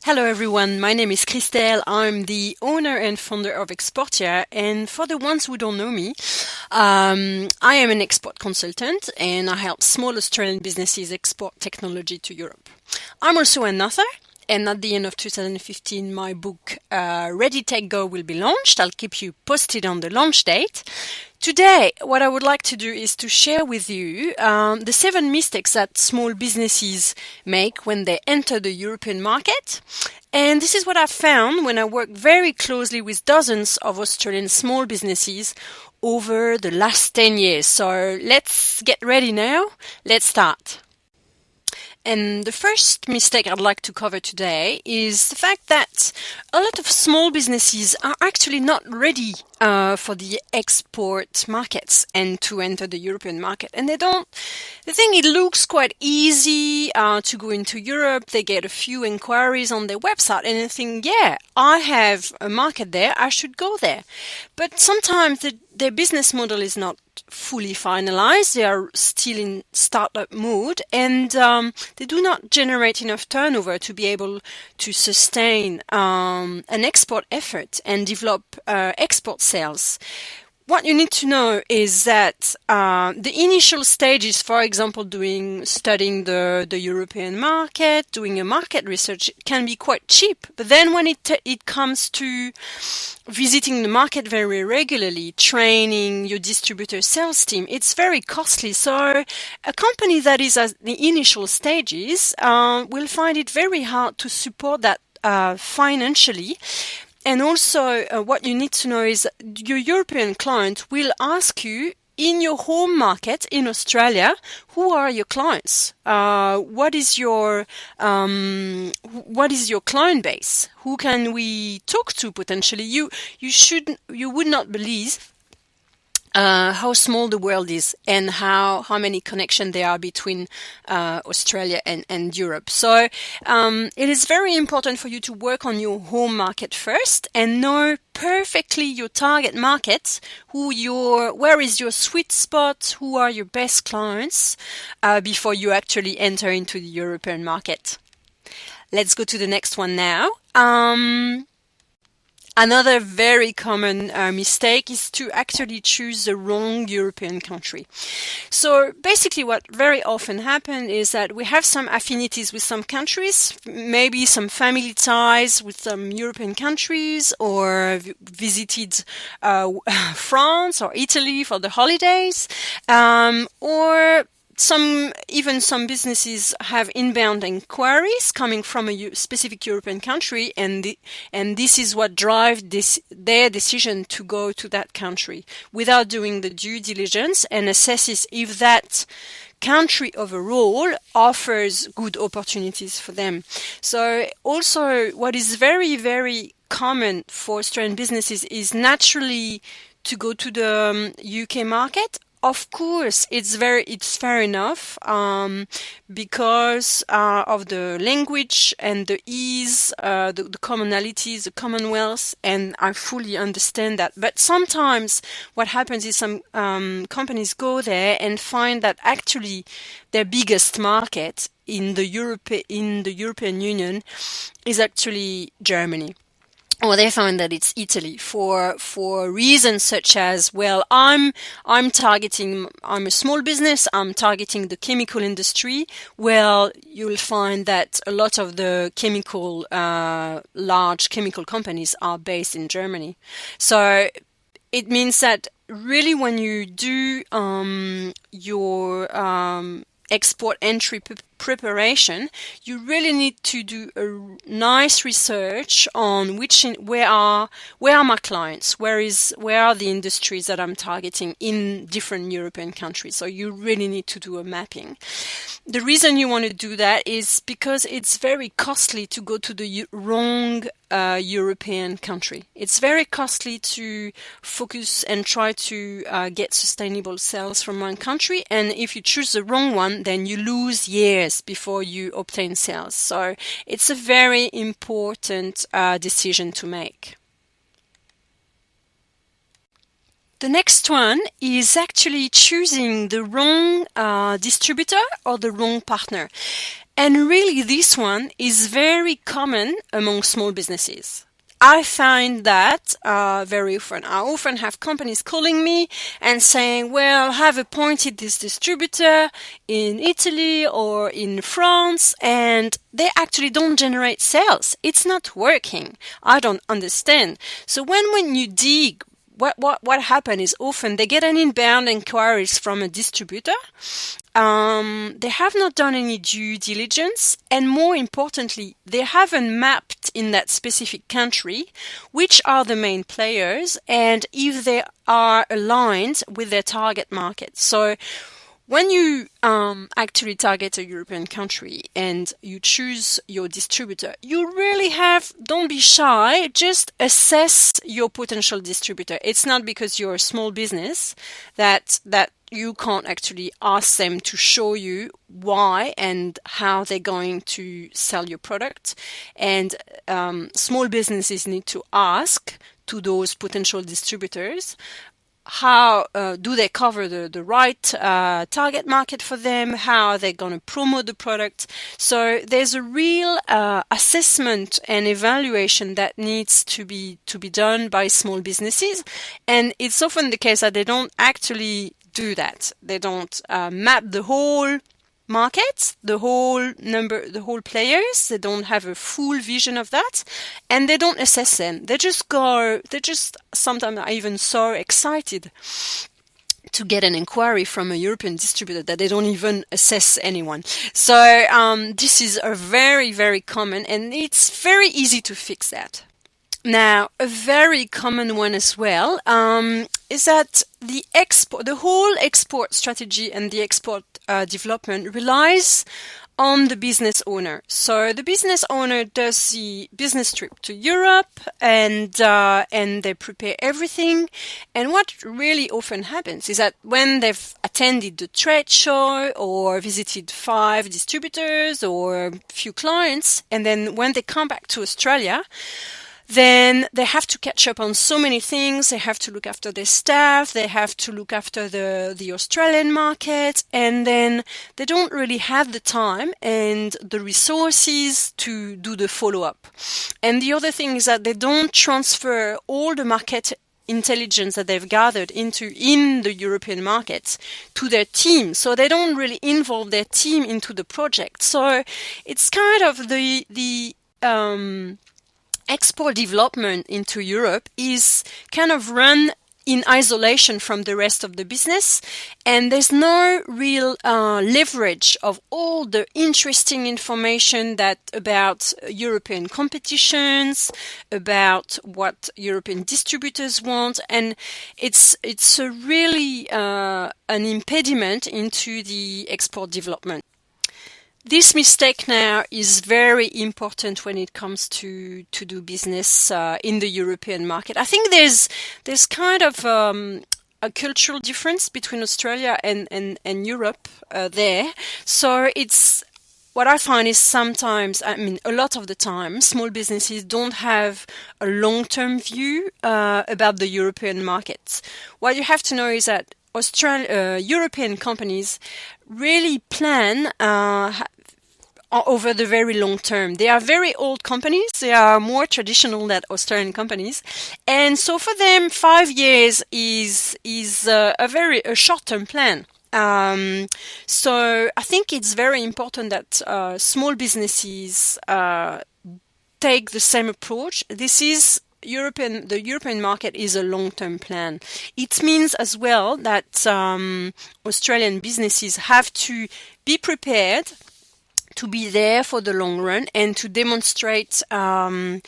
Hello everyone, my name is Christelle. I'm the owner and founder of Exportia, and for the ones who don't know me, I am an export consultant and I help small Australian businesses export technology to Europe. I'm also an author, and at the end of 2015 my book Ready, Take, Go will be launched. I'll keep you posted on the launch date. Today, what I would like to do is to share with you the 7 mistakes that small businesses make when they enter the European market. And this is what I've found when I work very closely with dozens of Australian small businesses over the last 10 years. So let's get ready now. Let's start. And the first mistake I'd like to cover today is the fact that a lot of small businesses are actually not ready for the export markets and to enter the European market. And they think it looks quite easy to go into Europe. They get a few inquiries on their website and they think, yeah, I have a market there, I should go there. But sometimes their business model is not fully finalized. They are still in startup mode and they do not generate enough turnover to be able to sustain an export effort and develop export sales. What you need to know is that the initial stages, for example, studying the European market, doing a market research, can be quite cheap. But then when it comes to visiting the market very regularly, training your distributor sales team, it's very costly. So a company that is at the initial stages will find it very hard to support that financially. And also, what you need to know is your European client will ask you in your home market in Australia, who are your clients? What is your client base? Who can we talk to potentially? You would not believe how small the world is and how many connections there are between Australia and Europe. So it is very important for you to work on your home market first and know perfectly your target market, where is your sweet spot, who are your best clients before you actually enter into the European market. Let's go to the next one now. Another very common mistake is to actually choose the wrong European country. So basically what very often happens is that we have some affinities with some countries, maybe some family ties with some European countries, or visited France or Italy for the holidays, or some businesses have inbound inquiries coming from a specific European country, and this is what drives their decision to go to that country without doing the due diligence and assesses if that country overall offers good opportunities for them. So also what is very, very common for Australian businesses is naturally to go to the UK market. Of course, it's fair enough because of the language and the ease, the commonalities, the commonwealth, and I fully understand that. But sometimes what happens is some companies go there and find that actually their biggest market in the European Union is actually Germany. Or they find that it's Italy for reasons such as, well, I'm a small business, I'm targeting the chemical industry. Well, you'll find that a lot of the large chemical companies are based in Germany. So it means that really when you do your export entry preparation, you really need to do a nice research on where are my clients, where are the industries that I'm targeting in different European countries. So you really need to do a mapping. The reason you want to do that is because it's very costly to go to the wrong European country. It's very costly to focus and try to get sustainable sales from one country, and if you choose the wrong one, then you lose years before you obtain sales. So it's a very important decision to make. The next one is actually choosing the wrong distributor or the wrong partner. And really, this one is very common among small businesses. I find that very often. I often have companies calling me and saying, well, I've appointed this distributor in Italy or in France, and they actually don't generate sales. It's not working. I don't understand. So when you dig, what happens is often they get an inbound inquiries from a distributor. They have not done any due diligence, and more importantly, they haven't mapped in that specific country which are the main players and if they are aligned with their target market. So when you actually target a European country and you choose your distributor, you really don't be shy, just assess your potential distributor. It's not because you're a small business that you can't actually ask them to show you why and how they're going to sell your product. And small businesses need to ask to those potential distributors, how do they cover the right target market for them? How are they going to promote the product? So there's a real assessment and evaluation that needs to be done by small businesses, and it's often the case that they don't actually do that. They don't map the whole market, the whole players. They don't have a full vision of that, and they don't assess them. They just sometimes are even so excited to get an inquiry from a European distributor that they don't even assess anyone. So this is a very, very common, and it's very easy to fix that. Now, a very common one as well is that the whole export strategy and the export development relies on the business owner. So the business owner does the business trip to Europe, and they prepare everything. And what really often happens is that when they've attended the trade show or visited 5 distributors or a few clients, and then when they come back to Australia, then they have to catch up on so many things. They have to look after their staff. They have to look after the Australian market. And then they don't really have the time and the resources to do the follow-up. And the other thing is that they don't transfer all the market intelligence that they've gathered in the European market to their team. So they don't really involve their team into the project. So it's kind of the export development into Europe is kind of run in isolation from the rest of the business, and there's no real leverage of all the interesting information about European competitions, about what European distributors want, and it's a really an impediment into the export development. This mistake now is very important when it comes to do business in the European market. I think there's kind of a cultural difference between Australia and Europe there. So it's what I find is sometimes, a lot of the time, small businesses don't have a long-term view about the European market. What you have to know is that European companies really plan over the very long term. They are very old companies. They are more traditional than Australian companies, and so for them, 5 years is a short-term plan. So I think it's very important that small businesses take the same approach. The European market is a long-term plan. It means as well that Australian businesses have to be prepared to be there for the long run and to demonstrate to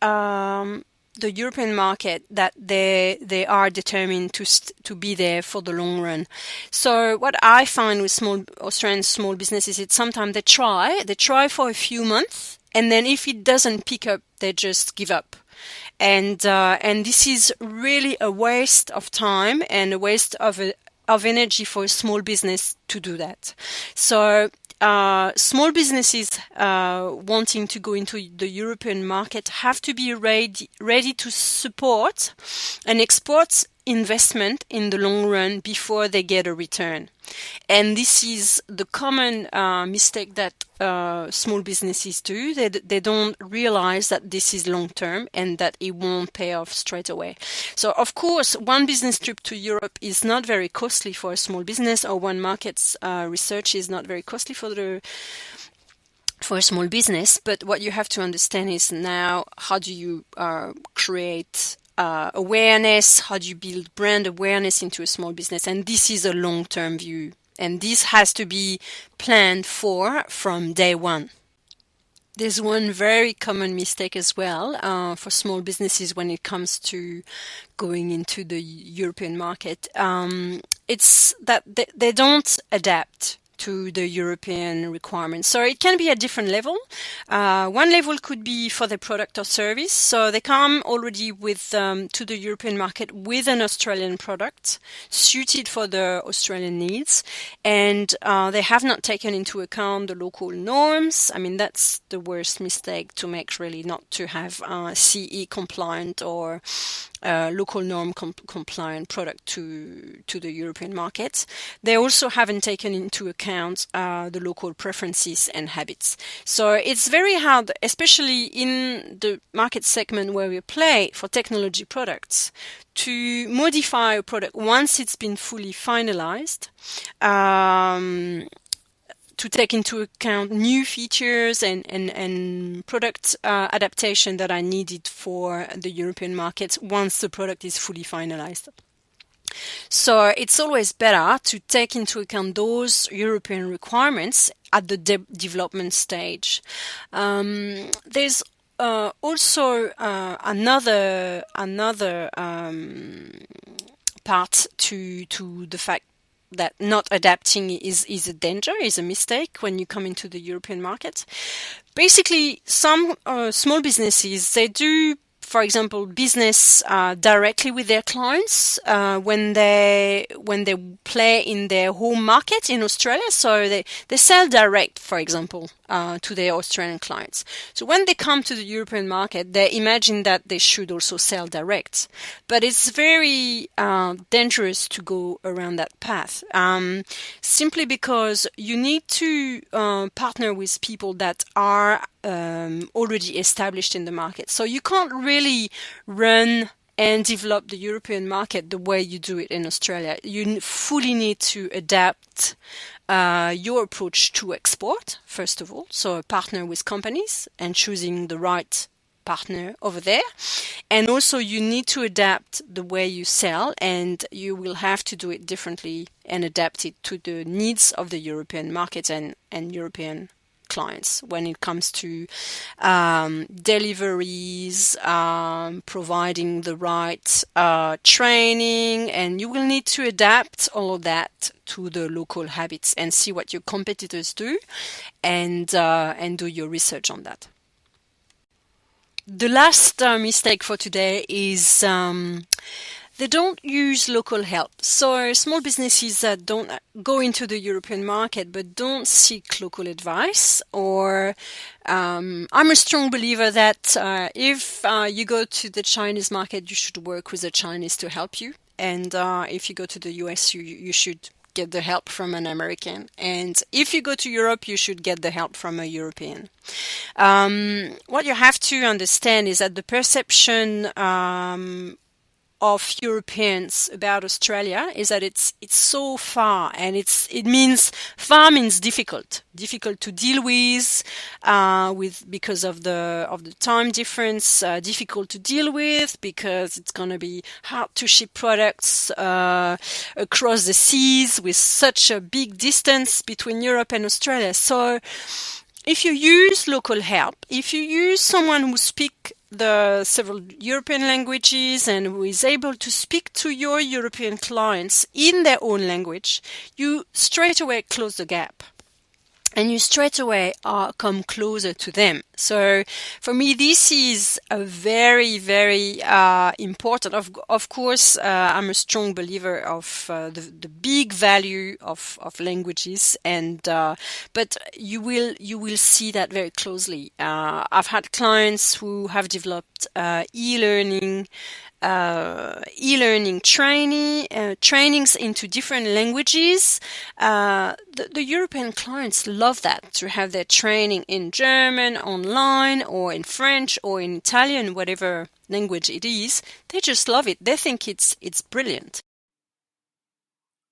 the European market that they are determined to be there for the long run. So what I find with Australian small businesses is sometimes they try for a few months, and then if it doesn't pick up, they just give up. And this is really a waste of time and a waste of energy for a small business to do that. So small businesses wanting to go into the European market have to be ready to support an export investment in the long run before they get a return. And this is the common mistake that small businesses do. They don't realize that this is long term and that it won't pay off straight away. So, of course, one business trip to Europe is not very costly for a small business, or one market's research is not very costly for a small business. But what you have to understand is now, how do you create awareness? How do you build brand awareness into a small business? And this is a long-term view. And this has to be planned for from day one. There's one very common mistake as well for small businesses when it comes to going into the European market. It's that they don't adapt to the European requirements. So it can be at different level. One level could be for the product or service. So they come already with to the European market with an Australian product suited for the Australian needs, and they have not taken into account the local norms. I mean, that's the worst mistake to make, really, not to have CE compliant or local norm compliant product to the European market. They also haven't taken into account the local preferences and habits. So it's very hard, especially in the market segment where we play for technology products, to modify a product once it's been fully finalized, to take into account new features and product adaptation that are needed for the European markets once the product is fully finalized. So it's always better to take into account those European requirements at the development stage. There's also another part to the fact that not adapting is a danger, is a mistake when you come into the European market. Basically, some small businesses, they do, for example, business directly with their clients when they play in their home market in Australia. So they sell direct, for example, to their Australian clients. So when they come to the European market, they imagine that they should also sell direct. But it's very dangerous to go around that path, simply because you need to partner with people that are already established in the market. So you can't really run and develop the European market the way you do it in Australia. You fully need to adapt your approach to export, first of all. So partner with companies and choosing the right partner over there. And also you need to adapt the way you sell, and you will have to do it differently and adapt it to the needs of the European market and European clients when it comes to deliveries, providing the right training, and you will need to adapt all of that to the local habits and see what your competitors do, and do your research on that. The last mistake for today is they don't use local help. So small businesses that don't go into the European market but don't seek local advice, or I'm a strong believer that if you go to the Chinese market, you should work with the Chinese to help you. And if you go to the US, you should get the help from an American. And if you go to Europe, you should get the help from a European. What you have to understand is that the perception of Europeans about Australia is that it's so far, and it means far means difficult to deal with because of the time difference, difficult to deal with because it's going to be hard to ship products across the seas with such a big distance between Europe and Australia. So if you use local help, if you use someone who speaks the several European languages and who is able to speak to your European clients in their own language, you straight away close the gap. And you straight away come closer to them. So for me, this is a very, very important. Of course, I'm a strong believer of the big value of languages, and but you will see that very closely. I've had clients who have developed e-learning trainings into different languages. The European clients love that, to have their training in German, online, or in French, or in Italian, whatever language it is. They just love it. They think it's brilliant.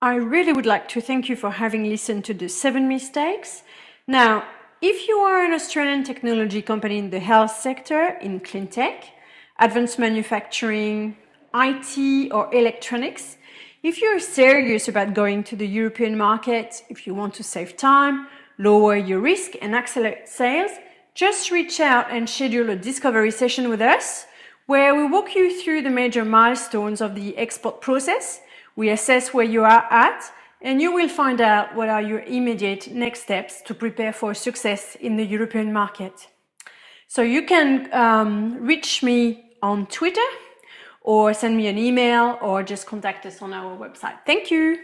I really would like to thank you for having listened to the 7 mistakes. Now, if you are an Australian technology company in the health sector, in clean tech, advanced manufacturing, IT, or electronics, if you're serious about going to the European market, if you want to save time, lower your risk, and accelerate sales, just reach out and schedule a discovery session with us, where we walk you through the major milestones of the export process. We assess where you are at, and you will find out what are your immediate next steps to prepare for success in the European market. So you can reach me on Twitter, or send me an email, or just contact us on our website. Thank you.